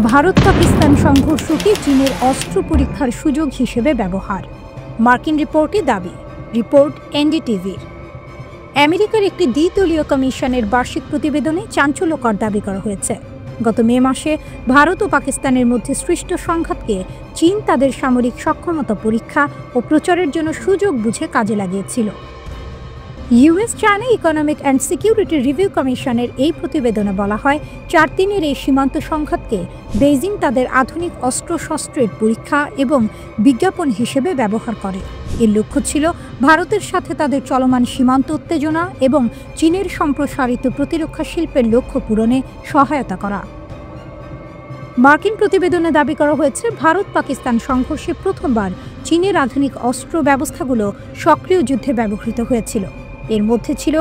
ভারত পাকিস্তান সংঘর্ষকে চীনের অস্ত্র পরীক্ষার সুযোগ হিসেবে ব্যবহার, মার্কিন রিপোর্টে দাবি। রিপোর্ট এনডিটিভির। আমেরিকার একটি দ্বিদলীয় কমিশনের বার্ষিক প্রতিবেদনে চাঞ্চল্যকর দাবি করা হয়েছে, গত মে মাসে ভারত ও পাকিস্তানের মধ্যে সৃষ্ট সংঘাতকে চীন তাদের সামরিক সক্ষমতা পরীক্ষা ও প্রচারের জন্য সুযোগ বুঝে কাজে লাগিয়েছিল। US China economic and security review কমিশনের এই প্রতিবেদনে বলা হয়, 4 দিনের এই সীমান্ত সংঘাতকে বেইজিং তাদের আধুনিক অস্ত্রশস্ত্রের পরীক্ষা এবং বিজ্ঞাপন হিসেবে ব্যবহার করে। এর লক্ষ্য ছিল ভারতের সাথে তাদের চলমান সীমান্ত উত্তেজনা এবং চীনের সম্প্রসারিত প্রতিরক্ষা শিল্পের লক্ষ্য পূরণে সহায়তা করা। মার্কিন প্রতিবেদনে দাবি করা হয়েছে, ভারত পাকিস্তান সংঘর্ষে প্রথমবার চীনের আধুনিক অস্ত্র ব্যবস্থাগুলো সক্রিয় যুদ্ধে ব্যবহৃত হয়েছিল। এর মধ্যে ছিল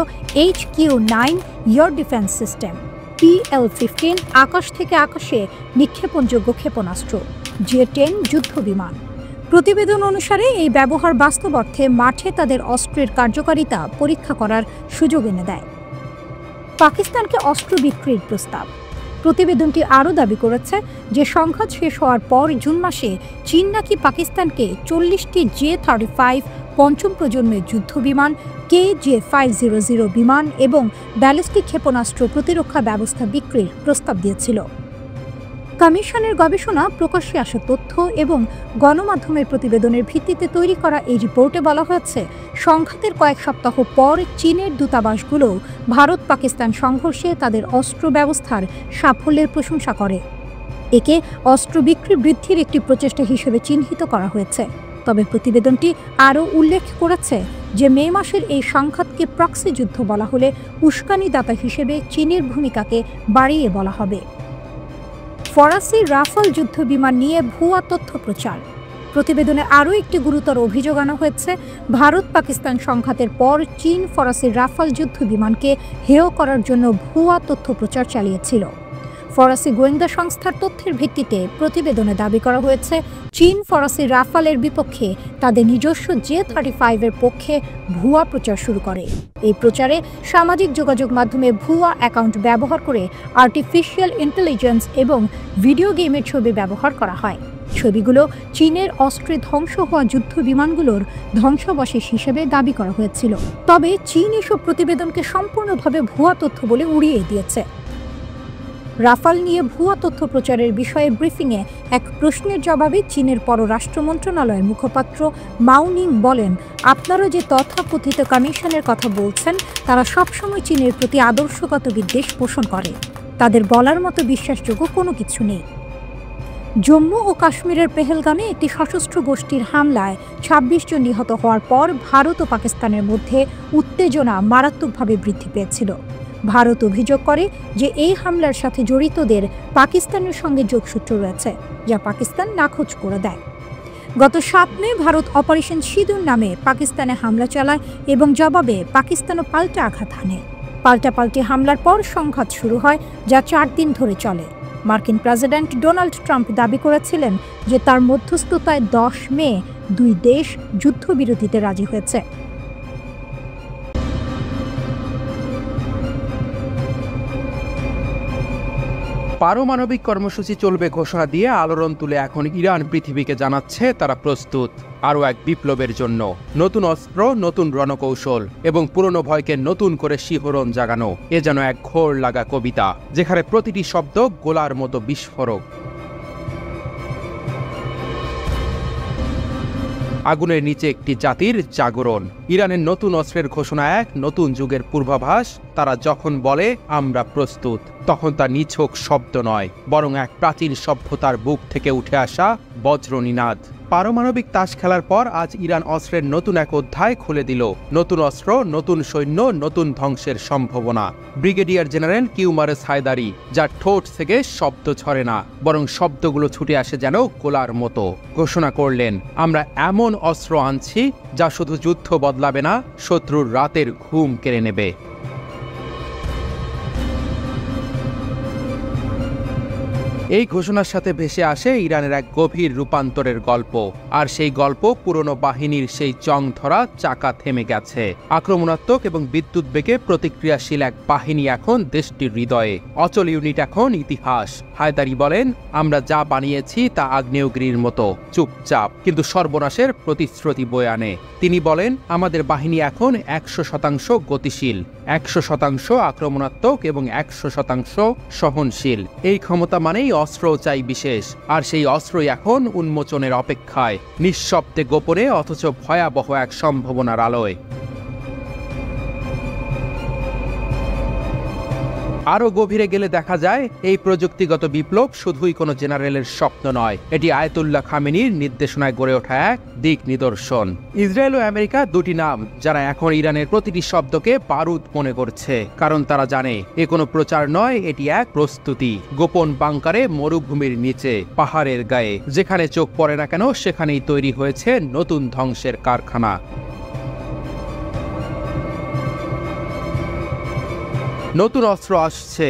HQ-9 air defence system, PL-15 আকাশ থেকে আকাশে নিক্ষেপণযোগ্য ক্ষেপণাস্ত্র, J-10 যুদ্ধ বিমান। প্রতিবেদন অনুসারে এই ব্যবহার বাস্তব অর্থে মাঠে তাদের অস্ত্রের কার্যকারিতা পরীক্ষা করার সুযোগ এনে দেয়। পাকিস্তানকে অস্ত্র বিক্রির প্রস্তাব। প্রতিবেদনটি আরও দাবি করেছে যে সংঘাত শেষ হওয়ার পর জুন মাসে চীন নাকি পাকিস্তানকে 40টি J-35 পঞ্চম প্রজন্মের যুদ্ধ বিমান, KJ-500 বিমান এবং ব্যালিস্টিক ক্ষেপণাস্ত্র প্রতিরক্ষা ব্যবস্থা বিক্রির প্রস্তাব দিয়েছিল। কমিশনের গবেষণা, প্রকাশ্যে আসা তথ্য এবং গণমাধ্যমের প্রতিবেদনের ভিত্তিতে তৈরি করা এই রিপোর্টে বলা হয়েছে, সংঘাতের কয়েক সপ্তাহ পর চীনের দূতাবাসগুলো ভারত পাকিস্তান সংঘর্ষে তাদের অস্ত্র ব্যবস্থার সাফল্যের প্রশংসা করে। একে অস্ত্র বিক্রি বৃদ্ধির একটি প্রচেষ্টা হিসেবে চিহ্নিত করা হয়েছে। তবে প্রতিবেদনটি আরও উল্লেখ করেছে যে মে মাসের এই সংঘাতকে প্রক্সি যুদ্ধ বলা হলে উস্কানিদাতা হিসেবে চীনের ভূমিকাকে বাড়িয়ে বলা হবে। ফরাসি রাফাল যুদ্ধ বিমান নিয়ে ভুয়া তথ্য প্রচার। প্রতিবেদনে আরও একটি গুরুতর অভিযোগ আনা হয়েছে, ভারত পাকিস্তান সংঘাতের পর চীন ফরাসি রাফাল যুদ্ধ বিমানকে হেয় করার জন্য ভুয়া তথ্য প্রচার চালিয়েছিল। ফরাসি গোয়েন্দা সংস্থার তথ্যের ভিত্তিতে প্রতিবেদনে দাবি করা হয়েছে, চীন ফরাসি রাফালের বিপক্ষে তাদের নিজস্ব J-35 এর পক্ষে ভুয়া প্রচার শুরু করে। এই প্রচারে সামাজিক যোগাযোগ মাধ্যমে ভুয়া অ্যাকাউন্ট ব্যবহার করে আর্টিফিশিয়াল ইন্টেলিজেন্স এবং ভিডিও গেমের ছবি ব্যবহার করা হয়। ছবিগুলো চীনের অস্ত্রে ধ্বংস হওয়া যুদ্ধ বিমানগুলোর ধ্বংসাবশেষ হিসেবে দাবি করা হয়েছিল। তবে চীন এসব প্রতিবেদনকে সম্পূর্ণভাবে ভুয়া তথ্য বলে উড়িয়ে দিয়েছে। রাফাল নিয়ে ভুয়া তথ্য প্রচারের বিষয়ে ব্রিফিংয়ে এক প্রশ্নের জবাবে চীনের পররাষ্ট্র মন্ত্রণালয়ের মুখপাত্র মাও নিং বলেন, আপনারা যে তথাকথিত কমিশনের কথা বলছেন তারা সবসময় চীনের প্রতি আদর্শগত বিদ্বেষ পোষণ করে। তাদের বলার মতো বিশ্বাসযোগ্য কোনো কিছু নেই। জম্মু ও কাশ্মীরের পেহেলগামে একটি সশস্ত্র গোষ্ঠীর হামলায় 26 জন নিহত হওয়ার পর ভারত ও পাকিস্তানের মধ্যে উত্তেজনা মারাত্মকভাবে বৃদ্ধি পেয়েছিল। ভারত অভিযোগ করে যে এই হামলার সাথে জড়িতদের পাকিস্তানের সঙ্গে যোগসূত্র রয়েছে, যা পাকিস্তান নাকচ করে দেয়। গত 7 মে ভারত অপারেশন সিঁদুর নামে পাকিস্তানে হামলা চালায় এবং জবাবে পাকিস্তানও পাল্টা আঘাত হানে। পাল্টাপাল্টি হামলার পর সংঘাত শুরু হয়, যা 4 দিন ধরে চলে। মার্কিন প্রেসিডেন্ট ডোনাল্ড ট্রাম্প দাবি করেছিলেন যে তার মধ্যস্থতায় 10 মে 2 দেশ যুদ্ধবিরতিতে রাজি হয়েছে। পারমাণবিক কর্মসূচি চলবে ঘোষণা দিয়ে আলোড়ন তুলে এখন ইরান পৃথিবীকে জানাচ্ছে তারা প্রস্তুত আরও এক বিপ্লবের জন্য। নতুন অস্ত্র, নতুন রণকৌশল এবং পুরনো ভয়কে নতুন করে শিহরণ জাগানো, এ যেন এক ঘোর লাগা কবিতা, যেখানে প্রতিটি শব্দ গোলার মতো বিস্ফোরক। আগুনের নিচে একটি জাতির জাগরণ। ইরানের নতুন অস্ত্রের ঘোষণা এক নতুন যুগের পূর্বাভাস। তারা যখন বলে আমরা প্রস্তুত, তখন তা নিছক শব্দ নয়, বরং এক প্রাচীন সভ্যতার বুক থেকে উঠে আসা বজ্রনিনাদ। পারমাণবিক তাস খেলার পর আজ ইরান অস্ত্রের নতুন এক অধ্যায় খুলে দিল। নতুন অস্ত্র, নতুন সৈন্য, নতুন ধ্বংসের সম্ভাবনা। ব্রিগেডিয়ার জেনারেল কিউমারেস হায়দারি, যার ঠোঁট থেকে শব্দ ছড়ে না, বরং শব্দগুলো ছুটে আসে যেন গোলার মতো, ঘোষণা করলেন, আমরা এমন অস্ত্র আনছি যা শুধু যুদ্ধ বদলাবে না, শত্রুর রাতের ঘুম কেড়ে নেবে। এই ঘোষণার সাথে ভেসে আসে ইরানের এক গভীর রূপান্তরের গল্প, আর সেই গল্প পুরনো বাহিনীর সেই জং ধরা চাকা থেমে গেছে। আক্রমণাত্মক এবং বিদ্যুৎ বেগে প্রতিক্রিয়াশীল এক বাহিনী এখন দেশটির হৃদয়ে। অচল ইউনিট এখন ইতিহাস। হায়দারি বলেন, আমরা যা বানিয়েছি তা আগ্নেয়গিরির মতো চুপচাপ, কিন্তু সর্বনাশের প্রতিশ্রুতি বয়ে আনে। তিনি বলেন, আমাদের বাহিনী এখন 100% গতিশীল, 100% আক্রমণাত্মক এবং 100% সহনশীল। এই ক্ষমতা মানেই অস্ত্র চাই বিশেষ, আর সেই অস্ত্রই এখন উন্মোচনের অপেক্ষায়, নিঃশব্দে গোপনে অথচ ভয়াবহ এক সম্ভাবনার আলোয়। আরও গভীরে গেলে দেখা যায়, এই প্রযুক্তিগত বিপ্লব শুধুই কোনো জেনারেলের স্বপ্ন নয়, এটি আয়াতুল্লাহ খামেনির নির্দেশনায় গড়ে ওঠা এক দিক নিদর্শন। ইসরায়েল ও আমেরিকা দুটি নাম যারা এখন ইরানের প্রতিটি শব্দকে বারুদ মনে করছে, কারণ তারা জানে এ কোনো প্রচার নয়, এটি এক প্রস্তুতি। গোপন বাংকারে, মরুভূমির নিচে, পাহাড়ের গায়ে, যেখানে চোখ পড়ে না কেন সেখানেই তৈরি হয়েছে নতুন ধ্বংসের কারখানা। নতুন অস্ত্র আসছে,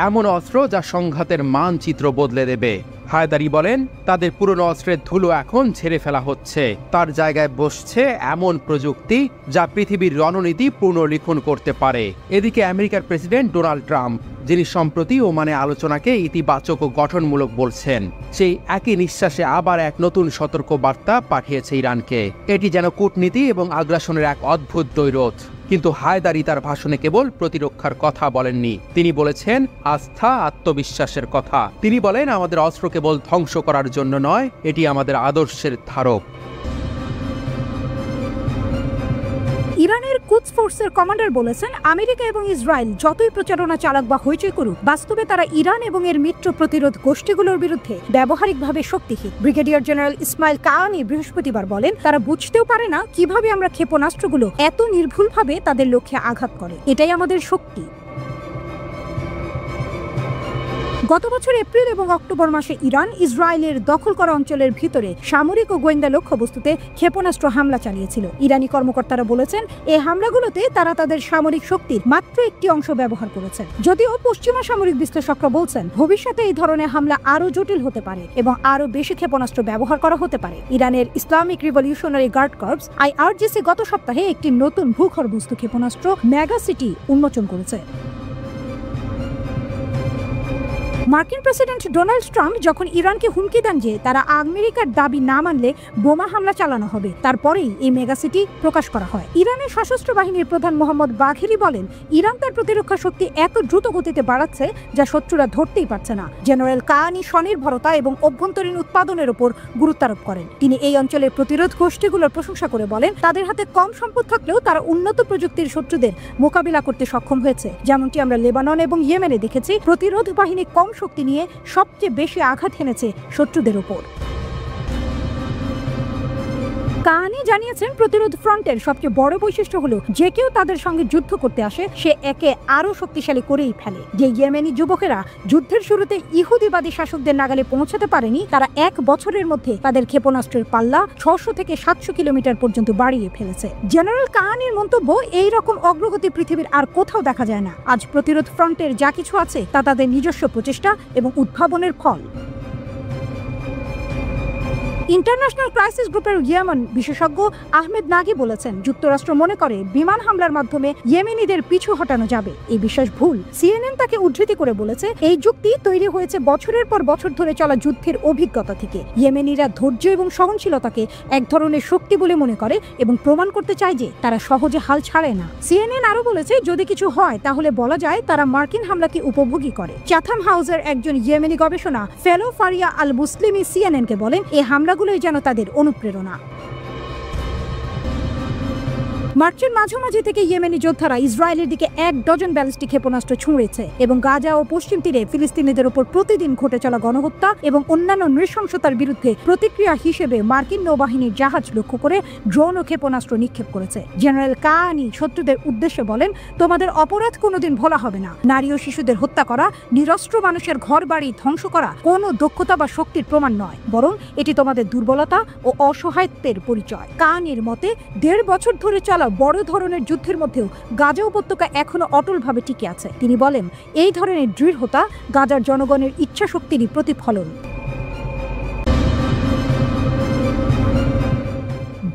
এমন অস্ত্র যা সংঘাতের মানচিত্র বদলে দেবে। হায়দারি বলেন, তাদের পুরনো অস্ত্রের ধুলো এখন ঝেড়ে ফেলা হচ্ছে, তার জায়গায় বসছে এমন প্রযুক্তি যা পৃথিবীর রণনীতি পুনর্লিখন করতে পারে। এদিকে আমেরিকার প্রেসিডেন্ট ডোনাল্ড ট্রাম্প, যিনি সম্প্রতি ওমানে আলোচনাকে ইতিবাচক ও গঠনমূলক বলছেন, সেই একই নিঃশ্বাসে আবার এক নতুন সতর্ক বার্তা পাঠিয়েছে ইরানকে। এটি যেন কূটনীতি এবং আগ্রাসনের এক অদ্ভুত দ্বৈরথ। কিন্তু হায়দারি তার ভাষণে কেবল প্রতিরক্ষার কথা বলেননি, তিনি বলেছেন আস্থা, আত্মবিশ্বাসের কথা। তিনি বলেন, আমাদের অস্ত্র কেবল ধ্বংস করার জন্য নয়, এটি আমাদের আদর্শের ধারক। ইরানের কুদস ফোর্সের কমান্ডার বলেছেন, আমেরিকা এবং ইসরায়েল যতই প্রচারণা চালাক বা হইচই করুক, বাস্তবে তারা ইরান এবং এর মিত্র প্রতিরোধ গোষ্ঠীগুলোর বিরুদ্ধে ব্যবহারিকভাবে শক্তিহীন। ব্রিগেডিয়ার জেনারেল ইসমাইল কাহানি বৃহস্পতিবার বলেন, তারা বুঝতেও পারে না কিভাবে আমরা ক্ষেপণাস্ত্রগুলো এত নির্ভুলভাবে তাদের লক্ষ্যে আঘাত করে। এটাই আমাদের শক্তি। গত বছর এপ্রিল এবং অক্টোবর মাসে ইরান ইসরায়েলের দখল করা অঞ্চলের ভিতরে সামরিক ও গোয়েন্দা লক্ষ্যবস্তুতে ক্ষেপণাস্ত্র হামলা চালিয়েছিল। ইরানি কর্মকর্তারা বলেছেন, এই হামলাগুলোতে তারা তাদের সামরিক শক্তির মাত্র একটি অংশ ব্যবহার করেছেন। যদিও পশ্চিমা সামরিক বিশ্লেষকরা বলছেন, ভবিষ্যতে এই ধরনের হামলা আরও জটিল হতে পারে এবং আরও বেশি ক্ষেপণাস্ত্র ব্যবহার করা হতে পারে। ইরানের Islamic revolutionary guard corps IRGC গত সপ্তাহে একটি নতুন ভূগর্ভস্থ ক্ষেপণাস্ত্র মেগাসিটি উন্মোচন করেছে। মার্কিন প্রেসিডেন্ট ডোনাল্ড ট্রাম্প যখন ইরানকে হুমকি দেন যে তারা আমেরিকার দাবি না মানলে বোমা হামলা চালানো হবে, তারপরেই এই মেগাসিটি প্রকাশ করা হয়। ইরানের সশস্ত্র বাহিনীর প্রধান মোহাম্মদ বাঘেরি বলেন, ইরান তার প্রতিরক্ষা শক্তি এত দ্রুত গতিতে বাড়াচ্ছে যা শত্রুরা ধরতেই পারছে না। জেনারেল কাহানি স্বনির্ভরতা এবং অভ্যন্তরীণ উৎপাদনের উপর গুরুত্ব আরোপ করেন। তিনি এই অঞ্চলের প্রতিরোধ গোষ্ঠীগুলোর প্রশংসা করে বলেন, তাদের হাতে কম সম্পদ থাকলেও তারা উন্নত প্রযুক্তির শত্রুদের মোকাবিলা করতে সক্ষম হয়েছে। যেমনটি আমরা লেবানন এবং ইয়েমেনে দেখেছি, প্রতিরোধ বাহিনী কম শক্তি নিয়ে সবচেয়ে বেশি আঘাত হেনেছে শত্রুদের উপর। কাহানি জানিয়েছেন, প্রতিরোধ ফ্রন্টের সবচেয়ে বড় বৈশিষ্ট্য হলো যে কেউ তাদের সঙ্গে যুদ্ধ করতে আসে সে একে আরো শক্তিশালী করেই ফেলে। যে ইয়েমেনি যুবকেরা যুদ্ধের শুরুতে ইহুদিবাদী শাসকদের নাগালে পৌঁছাতে পারেনি, তারা 1 বছরের মধ্যে তাদের ক্ষেপণাস্ত্রের পাল্লা 600 থেকে 700 কিলোমিটার পর্যন্ত বাড়িয়ে ফেলেছে। জেনারেল কাহানির মন্তব্য, এই রকম অগ্রগতি পৃথিবীর আর কোথাও দেখা যায় না। আজ প্রতিরোধ ফ্রন্টের যা কিছু আছে তা তাদের নিজস্ব প্রচেষ্টা এবং উদ্ভাবনের ফল। ইন্টারন্যাশনাল ক্রাইসিস গ্রুপের ইয়েমেন বিশেষজ্ঞ আহমেদ নাগি বলেছেন, যুক্তরাষ্ট্র মনে করে বিমান হামলার মাধ্যমে ইয়েমেনিদের পিছু হটানো যাবে। এই বিশ্বাস ভুল। CNN তাকে উদ্ধৃতি করে বলেছে, এই যুক্তি তৈরি হয়েছে বছরের পর বছর ধরে চলা যুদ্ধের অভিজ্ঞতা থেকে। ইয়েমেনিরা ধৈর্য এবং সহনশীলতাকে এক ধরনের শক্তি বলে মনে করে এবং প্রমাণ করতে চায় যে তারা সহজে হাল ছাড়ে না। CNN আরো বলেছে, যদি কিছু হয় তাহলে বলা যায় তারা মার্কিন হামলাকে উপভোগী করে। চ্যাথাম হাউসের একজন ইয়েমেনি গবেষণা ফেলো ফারিয়া আল মুসলিমি CNN-কে বলেন, এই হামলাগুলোই যেন তাদের অনুপ্রেরণা। মার্চের মাঝামাঝি থেকে ইয়েমেনি যোদ্ধারা ইসরায়েলের দিকে 1 ডজন ব্যালিস্টিক ক্ষেপণাস্ত্র ছুঁড়েছে এবং গাজা ও পশ্চিম তীরে ফিলিস্তিনিদের উপর প্রতিদিন ঘটে চলা গণহত্যা এবং অন্যান্য নৃশংসতার বিরুদ্ধে প্রতিক্রিয়া হিসেবে মার্কিন নৌবাহিনীর জাহাজ লক্ষ্য করে ড্রোন ও ক্ষেপণাস্ত্র নিক্ষেপ করেছে। জেনারেল কাহানি শত্রুদের উদ্দেশ্যে বলেন, তোমাদের অপরাধ কোনোদিন ভোলা হবে না। নারী ও শিশুদের হত্যা করা, নিরস্ত্র মানুষের ঘর বাড়ি ধ্বংস করা কোনো দক্ষতা বা শক্তির প্রমাণ নয়, বরং এটি তোমাদের দুর্বলতা ও অসহায়ত্বের পরিচয়। কাহানির মতে, 1.5 বছর ধরে চলা চলা বড় ধরনের যুদ্ধের মধ্যেও গাজা উপত্যকা এখনো অটলভাবে টিকে আছে। তিনি বলেন, এই ধরনের দৃঢ়তা গাজার জনগণের ইচ্ছাশক্তিরই প্রতিফলন।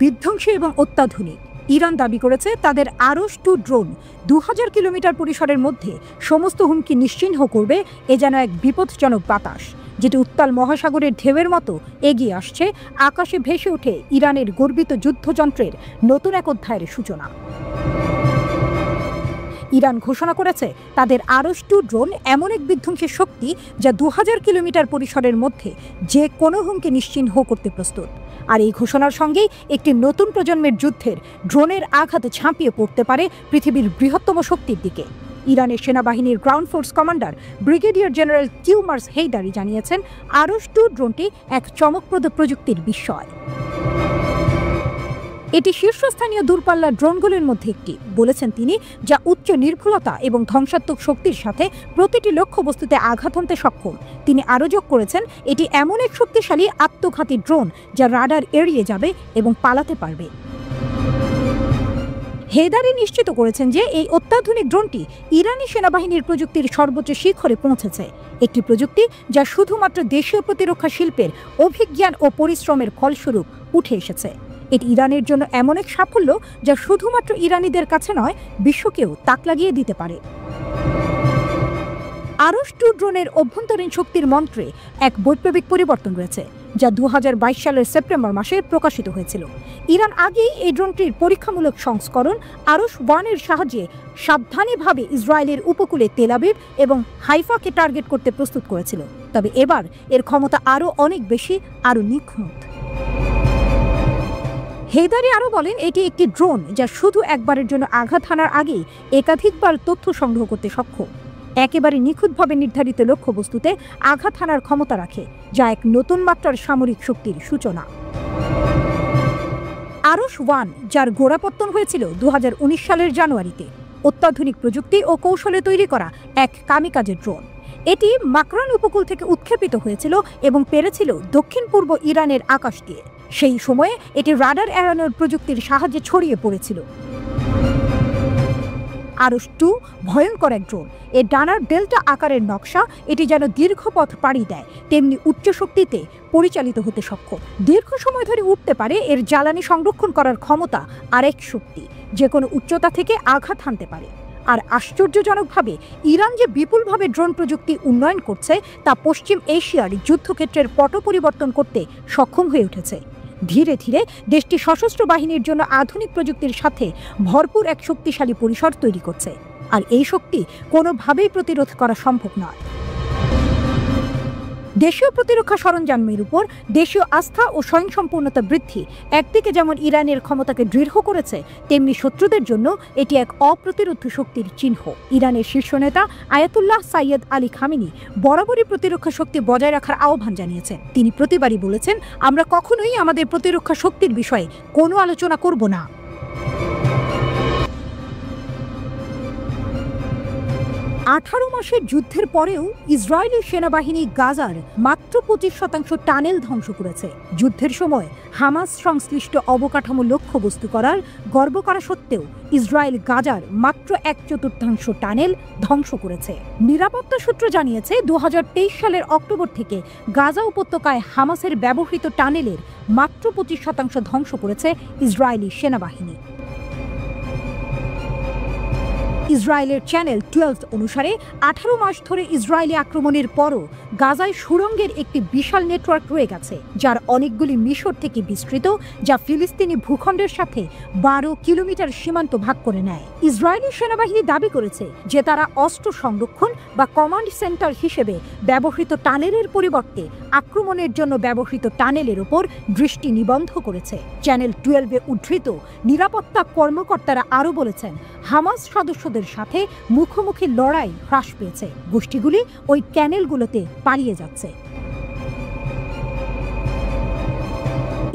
বিধ্বংসী এবং অত্যাধুনিক। ইরান দাবি করেছে তাদের আরশ-2 ড্রোন 2000 কিলোমিটার পরিসরের মধ্যে সমস্ত হুমকি নিশ্চিহ্ন করবে। এ যেন এক বিপজ্জনক বাতাস, যেটি উত্তাল মহাসাগরের ঢেউয়ের মতো এগিয়ে আসছে। আকাশে ভেসে ওঠে ইরানের গর্বিত যুদ্ধযন্ত্রের নতুন এক অধ্যায়ের সূচনা। ইরান ঘোষণা করেছে তাদের আরশ-2 ড্রোন এমন এক বিধ্বংসী শক্তি যা 2000 কিলোমিটার পরিসরের মধ্যে যে কোনো হুমকি নিশ্চিহ্ন করতে প্রস্তুত। আর এই ঘোষণার সঙ্গেই একটি নতুন প্রজন্মের যুদ্ধের ড্রোনের আঘাতে ঝাঁপিয়ে পড়তে পারে পৃথিবীর বৃহত্তম শক্তির দিকে। ইরানের সেনাবাহিনীর ground force commander brigadier general Kioumars Heydari জানিয়েছেন, আরশ-2 ড্রোনটি এক চমকপ্রদ প্রযুক্তির বিস্ময়। এটি শীর্ষস্থানীয় দূরপাল্লার ড্রোনগুলির মধ্যে একটি, বলেছেন তিনি, যা উচ্চ নির্ভুলতা এবং ধ্বংসাত্মক শক্তির সাথে প্রতিটি লক্ষ্যবস্তুতে আঘাত হানতে সক্ষম। তিনি আরও যোগ করেছেন, এটি এমন এক শক্তিশালী আত্মঘাতী ড্রোন যা রাডার এড়িয়ে যাবে এবং পালাতে পারবে। হেদারি নিশ্চিত করেছেন যে এই অত্যাধুনিক ড্রোনটি ইরানি সেনাবাহিনীর প্রযুক্তির সর্বোচ্চ শিখরে পৌঁছেছে, একটি প্রযুক্তি যা শুধুমাত্র দেশীয় প্রতিরক্ষা শিল্পের অভিজ্ঞান ও পরিশ্রমের ফলস্বরূপ উঠে এসেছে। এটি ইরানের জন্য এমন এক সাফল্য যা শুধুমাত্র ইরানিদের কাছে নয়, বিশ্বকেও তাক লাগিয়ে দিতে পারে। আরশ-2 ড্রোনের অভ্যন্তরীণ শক্তির মন্ত্রে এক বৈপ্লবিক পরিবর্তন রয়েছে, যা 2022 সালের সেপ্টেম্বর মাসে প্রকাশিত হয়েছিল। ইরান আগেই এই ড্রোনটির পরীক্ষামূলক সংস্করণ আরশ-1 এর সাহায্যে সাবধানীভাবে ইসরায়েলের উপকূলে তেল আবিব এবং হাইফাকে টার্গেট করতে প্রস্তুত করেছিল। তবে এবার এর ক্ষমতা আরও অনেক বেশি, আরও নিখুঁত। হেদারি আরও বলেন, এটি একটি ড্রোন যা শুধু একবারের জন্য আঘাত হানার আগেই একাধিকবার তথ্য সংগ্রহ করতে সক্ষম। একেবারে নিখুঁতভাবে নির্ধারিত লক্ষ্যবস্তুতে আঘাত হানার ক্ষমতা রাখে, যা এক নতুন মাত্রার সামরিক শক্তির সূচনা। আরশ-1, যার গোড়াপত্তন হয়েছিল 2019 সালের জানুয়ারিতে, অত্যাধুনিক প্রযুক্তি ও কৌশলে তৈরি করা এক কামিকাজে ড্রোন। এটি মাকরান উপকূল থেকে উৎক্ষেপিত হয়েছিল এবং পেরেছিল দক্ষিণ পূর্ব ইরানের আকাশ দিয়ে। সেই সময়ে এটি রাডার এড়ানোর প্রযুক্তির সাহায্যে ছড়িয়ে পড়েছিল। আরশ-2 ভয়ঙ্কর এক ড্রোন। এর ডানার ডেল্টা আকারের নকশা এটি যেন দীর্ঘ পথ পাড়ি দেয়, তেমনি উচ্চ শক্তিতে পরিচালিত হতে সক্ষম। দীর্ঘ সময় ধরে উঠতে পারে। এর জ্বালানি সংরক্ষণ করার ক্ষমতা আরেক শক্তি, যে কোনো উচ্চতা থেকে আঘাত হানতে পারে। আর আশ্চর্যজনকভাবে ইরান যে বিপুলভাবে ড্রোন প্রযুক্তি উন্নয়ন করছে তা পশ্চিম এশিয়ার যুদ্ধক্ষেত্রের পট পরিবর্তন করতে সক্ষম হয়ে উঠেছে। ধীরে ধীরে দেশটি সশস্ত্র বাহিনীর জন্য আধুনিক প্রযুক্তির সাথে ভরপুর এক শক্তিশালী পরিসর তৈরি করছে। আর এই শক্তি কোনোভাবেই প্রতিরোধ করা সম্ভব নয়। দেশীয় প্রতিরক্ষা সরঞ্জামের উপর দেশীয় আস্থা ও স্বয়ংসম্পূর্ণতা বৃদ্ধি একদিকে যেমন ইরানের ক্ষমতাকে দৃঢ় করেছে, তেমনি শত্রুদের জন্য এটি এক অপ্রতিরোধ্য শক্তির চিহ্ন। ইরানের শীর্ষ নেতা আয়াতুল্লাহ সাইয়্যেদ আলী খামেনি বরাবরই প্রতিরক্ষা শক্তি বজায় রাখার আহ্বান জানিয়েছেন। তিনি প্রতিবারই বলেছেন, আমরা কখনোই আমাদের প্রতিরক্ষা শক্তির বিষয়ে কোনো আলোচনা করব না। আঠারো মাসের যুদ্ধের পরেও ইসরায়েলি সেনাবাহিনী গাজার মাত্র 25% টানেল ধ্বংস করেছে। যুদ্ধের সময় হামাস সংশ্লিষ্ট অবকাঠামো লক্ষ্যবস্তু করার গর্ব করা সত্ত্বেও ইসরায়েল গাজার মাত্র 1/4 টানেল ধ্বংস করেছে। নিরাপত্তা সূত্র জানিয়েছে, 2023 সালের অক্টোবর থেকে গাজা উপত্যকায় হামাসের ব্যবহৃত টানেলের মাত্র 25% ধ্বংস করেছে ইসরায়েলি সেনাবাহিনী। ইসরায়েলের চ্যানেল 12 অনুসারে 18 মাস ধরে ইসরায়েলি আক্রমণের পরও গাজায় সুড়ঙ্গের একটি বিশাল নেটওয়ার্ক রয়ে গেছে, যার অনেকগুলি মিশর থেকে বিস্তৃত, যা ফিলিস্তিনি ভূখণ্ডের সাথে 12 কিলোমিটার সীমান্ত ভাগ করে নেয়। ইসরায়েলি সেনাবাহিনী দাবি করেছে যে তারা অস্ত্র সংরক্ষণ বা কমান্ড সেন্টার হিসেবে ব্যবহৃত টানেলের পরিবর্তে আক্রমণের জন্য ব্যবহৃত টানেলের ওপর দৃষ্টি নিবদ্ধ করেছে। চ্যানেল 12-এ উদ্ধৃত নিরাপত্তা কর্মকর্তারা আরও বলেছেন, হামাস সদস্যদের সাথে মুখোমুখি লড়াই হ্রাস পেয়েছে। গোষ্ঠীগুলি ওই ক্যানেলগুলোতে পালিয়ে যাচ্ছে।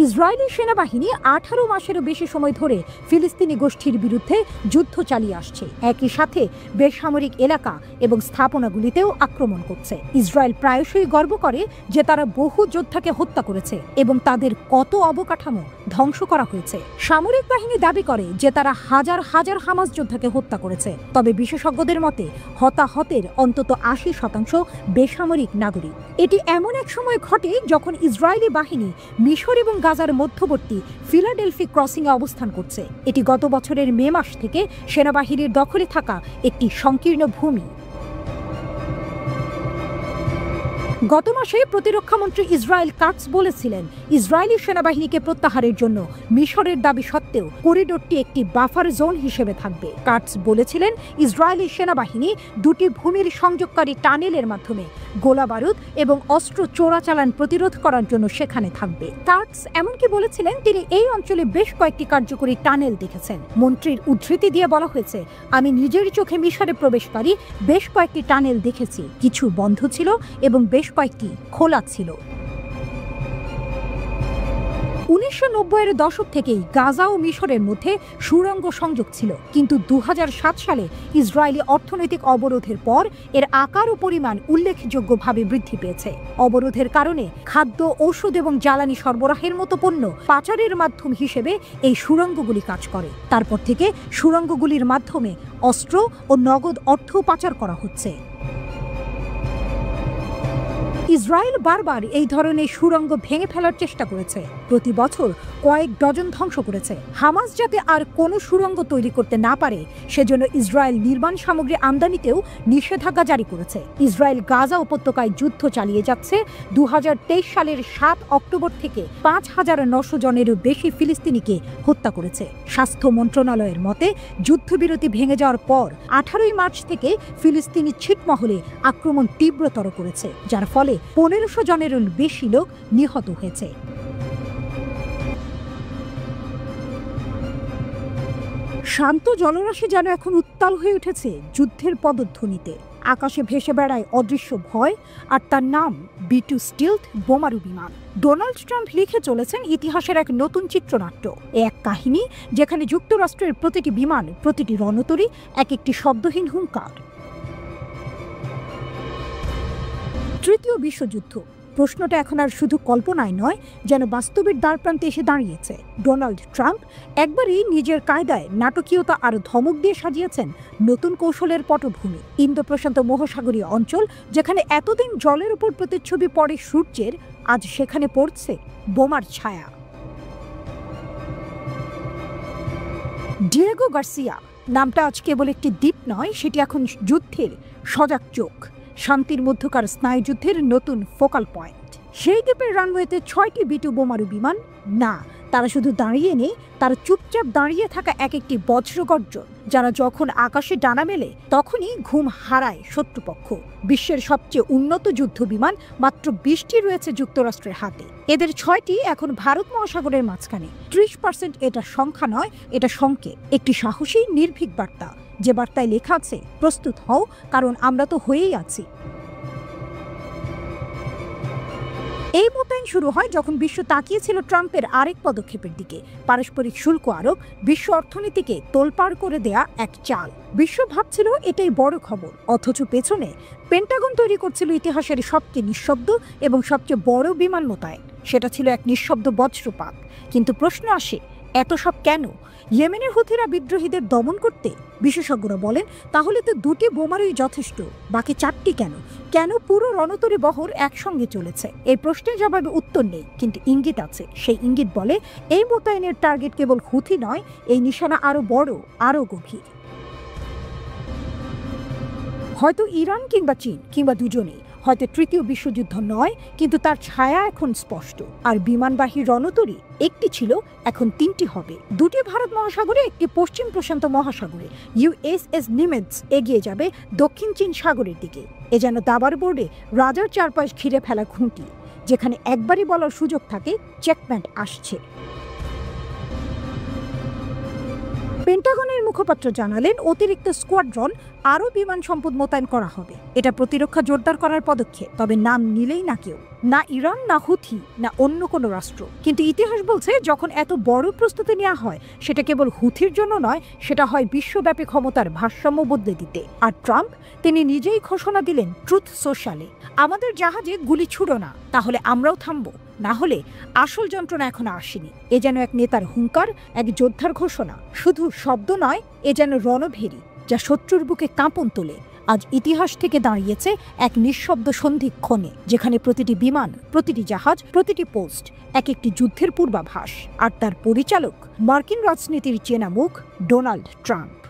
ইসরায়েলি সেনাবাহিনী 18 মাসেরও বেশি সময় ধরে ফিলিস্তিনি গোষ্ঠীর বিরুদ্ধে যুদ্ধ চালিয়ে আসছে। একই সাথে বেসামরিক এলাকা এবং স্থাপনাগুলিতেও আক্রমণ করছে। ইসরায়েল প্রায়শই গর্ব করে যে তারা বহু যোদ্ধাকে হত্যা করেছে এবং তাদের কত অবকাঠামো ধ্বংস করা হয়েছে। সামরিক বাহিনী দাবি করে যে তারা হাজার হাজার হামাস যোদ্ধাকে হত্যা করেছে, তবে বিশেষজ্ঞদের মতে হতাহতের অন্তত 80% বেসামরিক নাগরিক। এটি এমন এক সময় ঘটে যখন ইসরায়েলি বাহিনী মিশর এবং গাজার মধ্যবর্তী ফিলাডেলফি ক্রসিংয়ে অবস্থান করছে। এটি গত বছরের মে মাস থেকে সেনাবাহিনীর দখলে থাকা একটি সংকীর্ণ ভূমি। গত মাসে প্রতিরক্ষামন্ত্রী ইসরায়েল কাটস বলেছিলেন ইসরায়েলি সেনাবাহিনীকে প্রত্যাহারের জন্য মিশরের দাবি সত্ত্বেও করিডোরটি একটি বাফার জোন হিসেবে থাকবে। কাটস বলেছিলেন ইসরায়েলি সেনাবাহিনী দুটি ভূমির সংযোগকারী টানেলের মাধ্যমে গোলাবারুদ এবং অস্ত্র চোরাচালান প্রতিরোধ করার জন্য সেখানে থাকবে। কাটস এমনকি বলেছিলেন তিনি এই অঞ্চলে বেশ কয়েকটি কার্যকরী টানেল দেখেছেন। মন্ত্রীর উদ্ধৃতি দিয়ে বলা হয়েছে, আমি নিজের চোখে মিশরে প্রবেশকারী বেশ কয়েকটি টানেল দেখেছি, কিছু বন্ধ ছিল এবং বেশ কয়েকটি খোলা ছিল। 1990-এর দশক থেকেই গাজা ও মিশরের মধ্যে সুড়ঙ্গ সংযোগ ছিল, কিন্তু 2007 সালে ইসরায়েলি অর্থনৈতিক অবরোধের পর এর আকার ও পরিমাণ উল্লেখযোগ্যভাবে বৃদ্ধি পেয়েছে। অবরোধের কারণে খাদ্য, ঔষধ এবং জ্বালানি সরবরাহের মতো পণ্য পাচারের মাধ্যম হিসেবে এই সুড়ঙ্গগুলি কাজ করে। তারপর থেকে সুড়ঙ্গগুলির মাধ্যমে অস্ত্র ও নগদ অর্থ পাচার করা হচ্ছে। ইসরায়েল বারবার এই ধরনের সুড়ঙ্গ ভেঙে ফেলার চেষ্টা করেছে, প্রতি বছর কয়েক ডজন ধ্বংস করেছে। হামাস যাতে আর কোনো সুড়ঙ্গ তৈরি করতে না পারে সেজন্য ইসরায়েল নির্মাণ সামগ্রী আমদানিতেও নিষেধাজ্ঞা জারি করেছে। ইসরায়েল গাজা উপত্যকায় যুদ্ধ চালিয়ে যাচ্ছে 2023 সালের 7 অক্টোবর থেকে 5,900 জনেরও বেশি ফিলিস্তিনিকে হত্যা করেছে। স্বাস্থ্য মন্ত্রণালয়ের মতে যুদ্ধবিরতি ভেঙে যাওয়ার পর 18 মার্চ থেকে ফিলিস্তিনি ছিটমহলে আক্রমণ তীব্রতর করেছে, যার ফলে 1500 জনেরও বেশি লোক নিহত হয়েছে। শান্ত জলরাশি যেন এখন উত্তাল হয়ে উঠেছে যুদ্ধের পদধ্বনিতে। আকাশে ভেসে বেড়ায় অদৃশ্য ভয়, আর তার নাম B2 স্টিলথ বোমারু বিমান। ডোনাল্ড ট্রাম্প লিখে চলেছেন ইতিহাসের এক নতুন চিত্রনাট্য, এক কাহিনী যেখানে যুক্তরাষ্ট্রের প্রতিটি বিমান, প্রতিটি রণতরী এক একটি শব্দহীন হুঙ্কার। তৃতীয় বিশ্বযুদ্ধ প্রশ্নটা এখন আর শুধু কল্পনায় নয়, যেন বাস্তবের দ্বারপ্রান্তে এসে দাঁড়িয়েছে। ডোনাল্ড ট্রাম্প একবারই নিজের কায়দায় নাটকীয়তা আর ধমক দিয়ে সাজিয়েছেন নতুন কৌশলের পটভূমি। ইন্দো প্রশান্ত মহাসাগরীয় অঞ্চল, যেখানে এতদিন জলের উপর প্রতিচ্ছবি পড়ে সূর্যের, আজ সেখানে পড়ছে বোমার ছায়া। ডিয়েগো গার্সিয়া নামটা আজ কেবল একটি দ্বীপ নয়, সেটি এখন যুদ্ধের সজাগ চোখ, শান্তির মধ্যকার স্নায়ুযুদ্ধের নতুন ফোকাল পয়েন্ট। সেই দ্বীপের রানওয়েতে 6টি B2 বোমারু বিমান না, তারা শুধু দাঁড়িয়ে নেই, তারা চুপচাপ দাঁড়িয়ে থাকা এক একটি বজ্রগর্জন, যারা যখন আকাশে ডানা মেলে তখনই ঘুম হারায় শত্রুপক্ষ। বিশ্বের সবচেয়ে উন্নত যুদ্ধ বিমান মাত্র 20টি রয়েছে যুক্তরাষ্ট্রের হাতে। এদের 6টি এখন ভারত মহাসাগরের মাঝখানে। 30% এটা সংখ্যা নয়, এটা সংকেত, একটি সাহসী নির্ভীক বার্তা, যে বার্তায় লেখা আছে প্রস্তুত হও, কারণ আমরা তো হয়েই আছি। এই মোতায়েন শুরু হয় যখন বিশ্ব তাকিয়েছিল ট্রাম্পের আরেক পদক্ষেপের দিকে, পারস্পরিক শুল্ক আরোপ, বিশ্ব অর্থনীতিকে তোলপাড় করে দেয়া এক চাল। বিশ্ব ভাবছিল এটাই বড় খবর, অথচ পেছনে পেন্টাগন তৈরি করছিল ইতিহাসের সবচেয়ে নিঃশব্দ এবং সবচেয়ে বড় বিমান মোতায়েন। সেটা ছিল এক নিঃশব্দ বজ্রপাত। কিন্তু প্রশ্ন আসে, এত সব কেন? ইয়েমেনের হুথিরা বিদ্রোহীদের দমন করতে? বিশেষজ্ঞরা বলেন তাহলে তো 2টি বোমারুই যথেষ্ট, বাকি 4টি কেন? কেন পুরো রণতরী বহর একসঙ্গে চলেছে? এই প্রশ্নের জবাবে উত্তর নেই, কিন্তু ইঙ্গিত আছে। সেই ইঙ্গিত বলে এই মোতায়েনের টার্গেট কেবল হুথি নয়, এই নিশানা আরো বড়, আরো গভীর। হয়তো ইরান কিংবা চীন কিংবা দুজনেই, হয়তো তৃতীয় বিশ্বযুদ্ধ নয়, কিন্তু তার ছায়া এখন স্পষ্ট। আর বিমানবাহী রণতরী একটি ছিল, এখন 3টি হবে। 2টি ভারত মহাসাগরে, একটি পশ্চিম প্রশান্ত মহাসাগরে। USS নিমেটস এগিয়ে যাবে দক্ষিণ চীন সাগরের দিকে। এ যেন দাবার বোর্ডে রাজার চারপাশ ঘিরে ফেলা খুঁটি, যেখানে একবারই বলার সুযোগ থাকে চেকমেট আসছে। পেন্টাগনের মুখপাত্র জানালেন অতিরিক্ত স্কোয়াড্রন আরও বিমান সম্পদ মোতায়েন করা হবে। এটা প্রতিরক্ষা জোরদার করার পদক্ষেপ। তবে নাম নিলেই না কেউ, না ইরান, না হুথি, না অন্য কোনো রাষ্ট্র। কিন্তু ইতিহাস বলছে যখন এত বড় প্রস্তুতি নেওয়া হয়, সেটা কেবল হুথির জন্য নয়, সেটা হয় বিশ্বব্যাপী ক্ষমতার ভারসাম্য বদলে দিতে। আর ট্রাম্প, তিনি নিজেই ঘোষণা দিলেন ট্রুথ সোশ্যালে, আমাদের জাহাজে গুলি ছুড়ো না, তাহলে আমরাও থামবো, না হলে আসল যন্ত্রণা এখনো আসেনি। এ যেন এক নেতার হুঙ্কার, এক যোদ্ধার ঘোষণা। শুধু শব্দ নয়, এ যেন রণভেরি, যা শত্রুর বুকে কাঁপন তোলে। আজ ইতিহাস থেকে দাঁড়িয়েছে এক নিঃশব্দ সন্ধিক্ষণে, যেখানে প্রতিটি বিমান, প্রতিটি জাহাজ, প্রতিটি পোস্ট এক একটি যুদ্ধের পূর্বাভাস। আর তার পরিচালক মার্কিন রাজনীতির চেনা মুখ ডোনাল্ড ট্রাম্প।